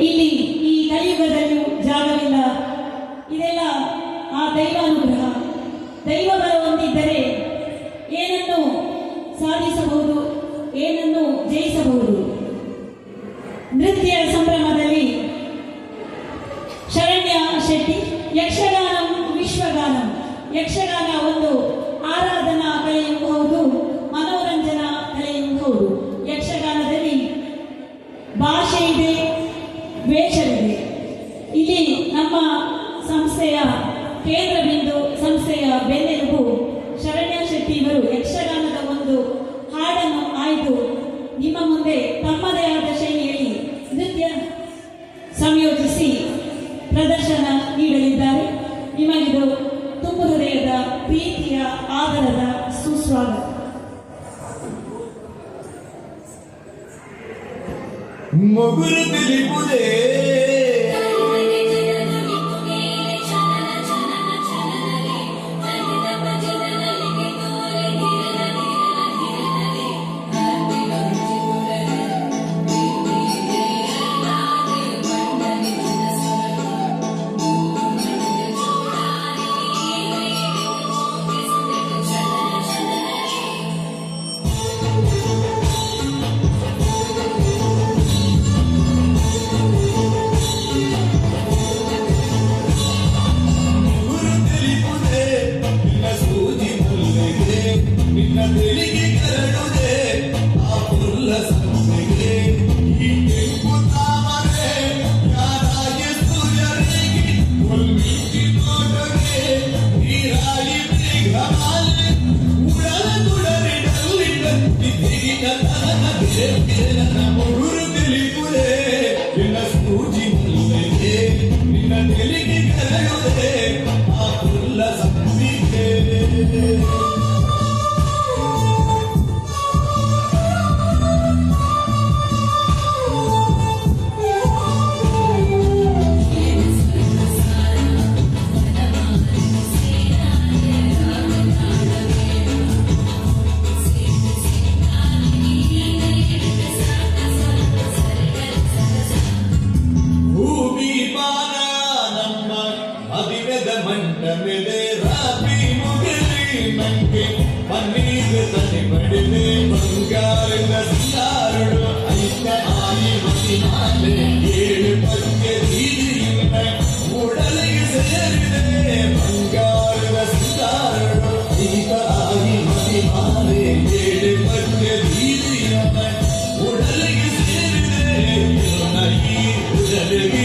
ಇಲ್ಲಿ ಈ ಕಲಿಯುಗದಲ್ಲಿಯೂ ಜಾಗವಿಲ್ಲ. ಇದೆಲ್ಲ ಆ ದೈವಾನುಗ್ರಹ. ದೈವ ಬಲ ಹೊಂದಿದ್ದರೆ ಏನನ್ನು ಸಾಧಿಸಬಹುದು, ಏನನ್ನು ಜಯಿಸಬಹುದು. ನೃತ್ಯ ಸಂಭ್ರಮದಲ್ಲಿ ಶರಣ್ಯ ಶೆಟ್ಟಿ ಯಕ್ಷಗಾನ ವಿಶ್ವಗಾನ. ಯಕ್ಷಗಾನ ಒಂದು ಆರಾಧನಾ ಕಲೆಯೂ ಹೌದು, ಮನೋರಂಜನಾ ಕಲೆಯೂ ಹೌದು. ಯಕ್ಷಗಾನದಲ್ಲಿ ಭಾಷೆ ಇದೆ, ವೇಷವಿದೆ. ಇಲ್ಲಿ ನಮ್ಮ ಸಂಸ್ಥೆಯ ಕೇಂದ್ರ ಬಿಂದು, ಸಂಸ್ಥೆಯ ಬೆನ್ನೆಲುಬು ಶರಣ್ಯ ಶೆಟ್ಟಿ ಇವರು ಯಕ್ಷಗಾನದ ಒಂದು ಹಾಡನ್ನು ಆಯ್ದು ನಿಮ್ಮ ಮುಂದೆ ತಮ್ಮದೇ ಆದ ಶೈಲಿಯಲ್ಲಿ ನೃತ್ಯ ಸಂಯೋಜಿಸಿ ಪ್ರದರ್ಶನ ನೀಡಲಿದ್ದಾರೆ. ನಿಮಗಿದು ತುಂಬ ಹೃದಯದ ಪ್ರೀತಿಯ ಆದರದ ಸುಸ್ವಾಗತ. ಮೊಗುರು ತಿಳಿಪುದೇ ಉಡಲಿಗೆ ಸೇರಿದೆ